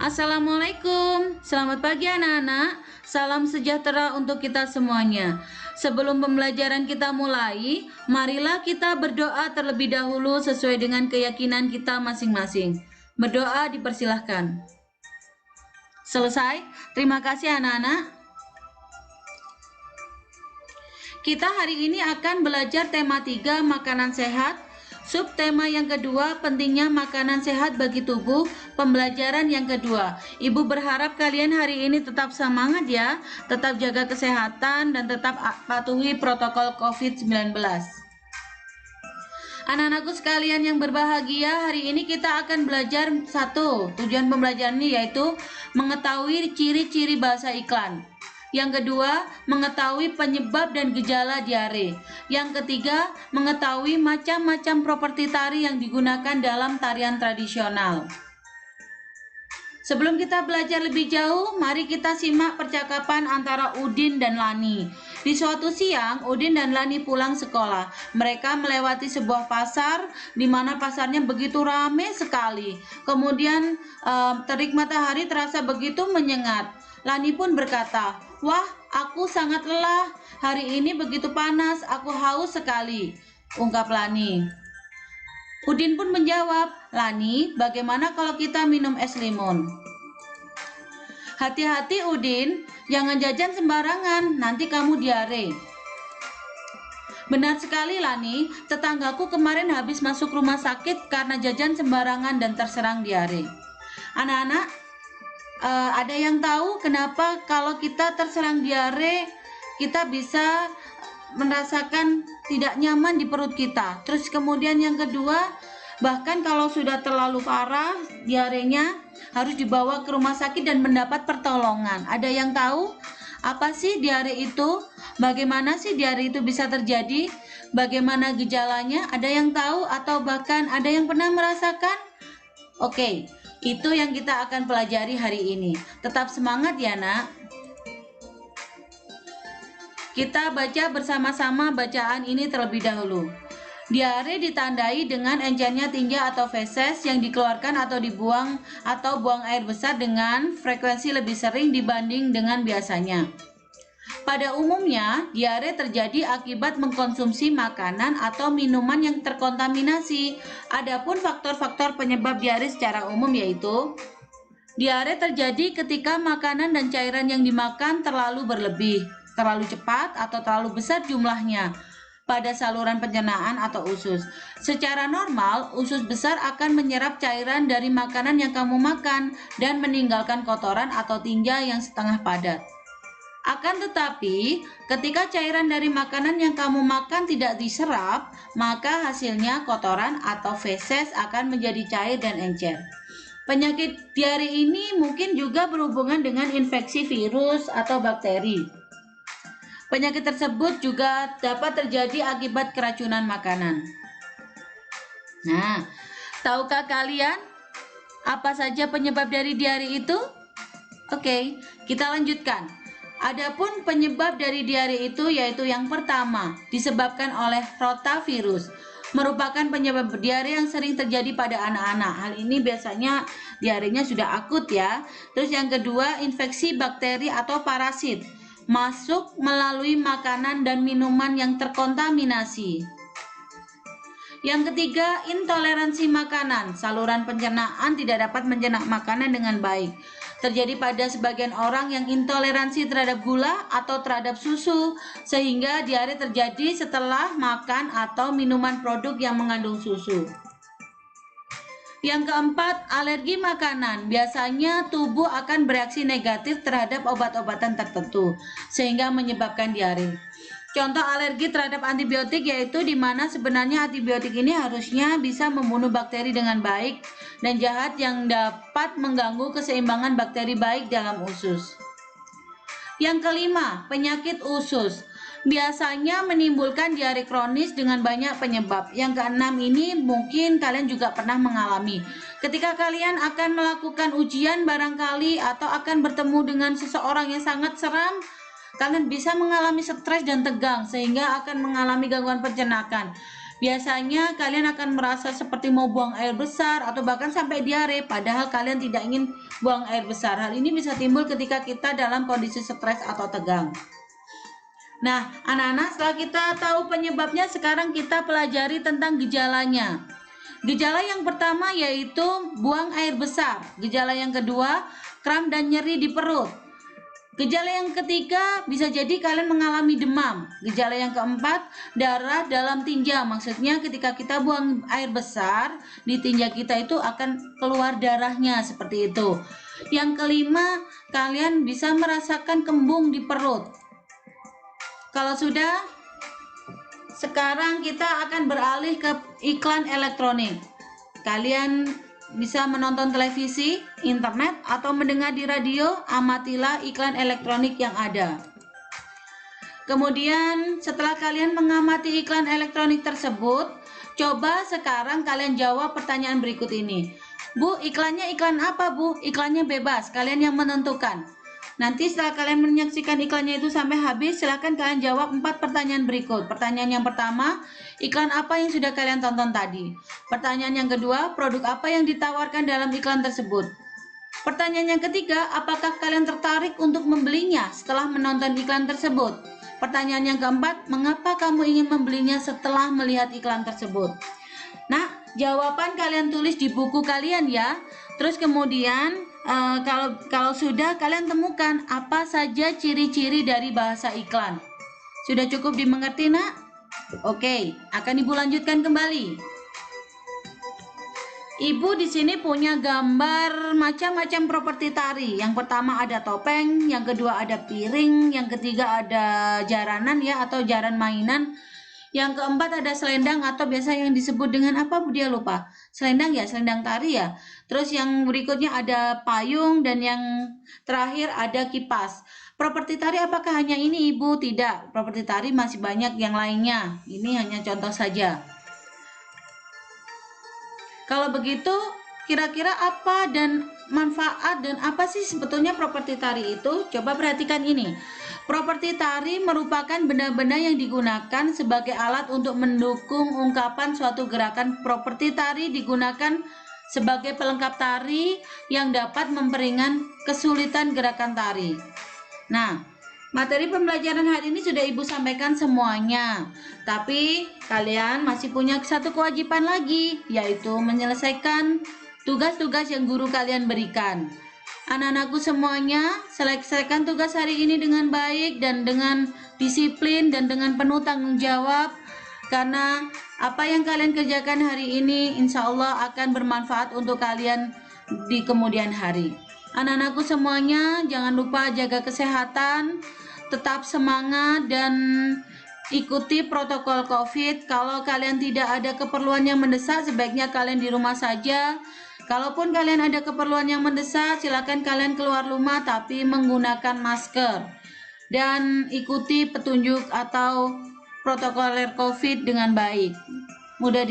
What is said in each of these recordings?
Assalamualaikum, selamat pagi anak-anak. Salam sejahtera untuk kita semuanya. Sebelum pembelajaran kita mulai, marilah kita berdoa terlebih dahulu sesuai dengan keyakinan kita masing-masing. Berdoa dipersilahkan. Selesai? Terima kasih anak-anak. Kita hari ini akan belajar tema 3, makanan sehat. Subtema yang kedua, pentingnya makanan sehat bagi tubuh. Pembelajaran yang kedua, Ibu berharap kalian hari ini tetap semangat ya, tetap jaga kesehatan dan tetap patuhi protokol COVID-19. Anak-anakku sekalian yang berbahagia, hari ini kita akan belajar satu. Tujuan pembelajaran ini yaitu mengetahui ciri-ciri bahasa iklan. Yang kedua, mengetahui penyebab dan gejala diare. Yang ketiga, mengetahui macam-macam properti tari yang digunakan dalam tarian tradisional. Sebelum kita belajar lebih jauh, mari kita simak percakapan antara Udin dan Lani. Di suatu siang, Udin dan Lani pulang sekolah. Mereka melewati sebuah pasar, di mana pasarnya begitu ramai sekali. Kemudian terik matahari terasa begitu menyengat. Lani pun berkata, "Wah, aku sangat lelah. Hari ini begitu panas, aku haus sekali," ungkap Lani. Udin pun menjawab, "Lani, bagaimana kalau kita minum es limun?" "Hati-hati Udin, jangan jajan sembarangan, nanti kamu diare." "Benar sekali Lani, tetanggaku kemarin habis masuk rumah sakit karena jajan sembarangan dan terserang diare." Anak-anak, ada yang tahu kenapa kalau kita terserang diare kita bisa merasakan tidak nyaman di perut kita? Terus kemudian yang kedua, bahkan kalau sudah terlalu parah diarenya harus dibawa ke rumah sakit dan mendapat pertolongan. Ada yang tahu apa sih diare itu? Bagaimana sih diare itu bisa terjadi? Bagaimana gejalanya? Ada yang tahu atau bahkan ada yang pernah merasakan? Oke, itu yang kita akan pelajari hari ini. Tetap semangat ya nak. Kita baca bersama-sama bacaan ini terlebih dahulu. Diare ditandai dengan encernya tinja atau feses yang dikeluarkan atau dibuang atau buang air besar dengan frekuensi lebih sering dibanding dengan biasanya. Pada umumnya, diare terjadi akibat mengkonsumsi makanan atau minuman yang terkontaminasi. Adapun faktor-faktor penyebab diare secara umum yaitu diare terjadi ketika makanan dan cairan yang dimakan terlalu berlebih, terlalu cepat atau terlalu besar jumlahnya pada saluran pencernaan atau usus. Secara normal, usus besar akan menyerap cairan dari makanan yang kamu makan dan meninggalkan kotoran atau tinja yang setengah padat. Akan tetapi, ketika cairan dari makanan yang kamu makan tidak diserap, maka hasilnya kotoran atau feses akan menjadi cair dan encer. Penyakit diare ini mungkin juga berhubungan dengan infeksi virus atau bakteri. Penyakit tersebut juga dapat terjadi akibat keracunan makanan. Nah, tahukah kalian apa saja penyebab dari diare itu? Oke, kita lanjutkan. Adapun penyebab dari diare itu yaitu yang pertama, disebabkan oleh rotavirus, merupakan penyebab diare yang sering terjadi pada anak-anak. Hal ini biasanya diarenya sudah akut ya. Terus yang kedua, infeksi bakteri atau parasit, masuk melalui makanan dan minuman yang terkontaminasi. Yang ketiga, intoleransi makanan. Saluran pencernaan tidak dapat mencerna makanan dengan baik. Terjadi pada sebagian orang yang intoleransi terhadap gula atau terhadap susu, sehingga diare terjadi setelah makan atau minuman produk yang mengandung susu. Yang keempat, alergi makanan. Biasanya tubuh akan bereaksi negatif terhadap obat-obatan tertentu, sehingga menyebabkan diare. Contoh alergi terhadap antibiotik yaitu di mana sebenarnya antibiotik ini harusnya bisa membunuh bakteri dengan baik dan jahat yang dapat mengganggu keseimbangan bakteri baik dalam usus. Yang kelima, penyakit usus. Biasanya menimbulkan diare kronis dengan banyak penyebab. Yang keenam ini mungkin kalian juga pernah mengalami. Ketika kalian akan melakukan ujian barangkali atau akan bertemu dengan seseorang yang sangat seram, kalian bisa mengalami stres dan tegang sehingga akan mengalami gangguan pencernaan. Biasanya kalian akan merasa seperti mau buang air besar atau bahkan sampai diare, padahal kalian tidak ingin buang air besar. Hal ini bisa timbul ketika kita dalam kondisi stres atau tegang. Nah, anak-anak, setelah kita tahu penyebabnya, sekarang kita pelajari tentang gejalanya. Gejala yang pertama yaitu buang air besar. Gejala yang kedua, kram dan nyeri di perut. Gejala yang ketiga, bisa jadi kalian mengalami demam. Gejala yang keempat, darah dalam tinja. Maksudnya ketika kita buang air besar, di tinja kita itu akan keluar darahnya seperti itu. Yang kelima, kalian bisa merasakan kembung di perut. Kalau sudah, sekarang kita akan beralih ke iklan elektronik. Kalian bisa menonton televisi, internet, atau mendengar di radio. Amatilah iklan elektronik yang ada. Kemudian setelah kalian mengamati iklan elektronik tersebut, coba sekarang kalian jawab pertanyaan berikut ini. Bu, iklannya iklan apa, Bu? Iklannya bebas, kalian yang menentukan. Nanti setelah kalian menyaksikan iklannya itu sampai habis, silahkan kalian jawab 4 pertanyaan berikut. Pertanyaan yang pertama, iklan apa yang sudah kalian tonton tadi? Pertanyaan yang kedua, produk apa yang ditawarkan dalam iklan tersebut? Pertanyaan yang ketiga, apakah kalian tertarik untuk membelinya setelah menonton iklan tersebut? Pertanyaan yang keempat, mengapa kamu ingin membelinya setelah melihat iklan tersebut? Nah, jawaban kalian tulis di buku kalian ya. Terus kemudian kalau sudah, kalian temukan apa saja ciri-ciri dari bahasa iklan. Sudah cukup dimengerti, Nak? Oke, akan Ibu lanjutkan kembali. Ibu di sini punya gambar macam-macam properti tari. Yang pertama ada topeng, yang kedua ada piring, yang ketiga ada jaranan ya atau jaran mainan. Yang keempat ada selendang atau biasa yang disebut dengan apa, Bu, dia lupa. Selendang ya, selendang tari ya. Terus yang berikutnya ada payung dan yang terakhir ada kipas. Properti tari apakah hanya ini, Ibu? Tidak. Properti tari masih banyak yang lainnya. Ini hanya contoh saja. Kalau begitu, kira-kira apa dan manfaat dan apa sih sebetulnya properti tari itu? Coba perhatikan ini. Properti tari merupakan benda-benda yang digunakan sebagai alat untuk mendukung ungkapan suatu gerakan. Properti tari digunakan sebagai pelengkap tari yang dapat memperingan kesulitan gerakan tari. Nah, materi pembelajaran hari ini sudah Ibu sampaikan semuanya. Tapi kalian masih punya satu kewajiban lagi, yaitu menyelesaikan tugas-tugas yang guru kalian berikan. Anak-anakku semuanya, selesaikan tugas hari ini dengan baik dan dengan disiplin dan dengan penuh tanggung jawab. Karena apa yang kalian kerjakan hari ini insya Allah akan bermanfaat untuk kalian di kemudian hari. Anak-anakku semuanya, jangan lupa jaga kesehatan, tetap semangat dan ikuti protokol COVID. Kalau kalian tidak ada keperluan yang mendesak, sebaiknya kalian di rumah saja. Kalaupun kalian ada keperluan yang mendesak, silakan kalian keluar rumah tapi menggunakan masker. Dan ikuti petunjuk atau protokol COVID dengan baik. Sudah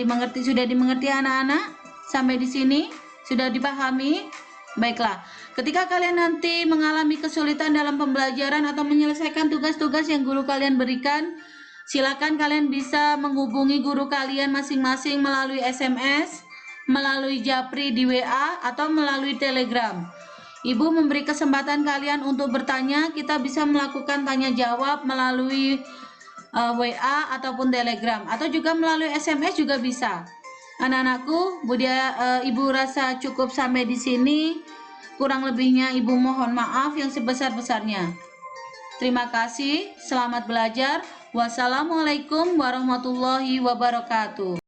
dimengerti anak-anak? Sampai di sini sudah dipahami? Baiklah, ketika kalian nanti mengalami kesulitan dalam pembelajaran atau menyelesaikan tugas-tugas yang guru kalian berikan, silakan kalian bisa menghubungi guru kalian masing-masing melalui SMS, melalui Japri di WA, atau melalui Telegram. Ibu memberi kesempatan kalian untuk bertanya. Kita bisa melakukan tanya jawab melalui WA ataupun Telegram, atau juga melalui SMS juga bisa. Anak-anakku, Ibu rasa cukup sampai di sini. Kurang lebihnya Ibu mohon maaf yang sebesar-besarnya. Terima kasih, selamat belajar. Wassalamualaikum warahmatullahi wabarakatuh.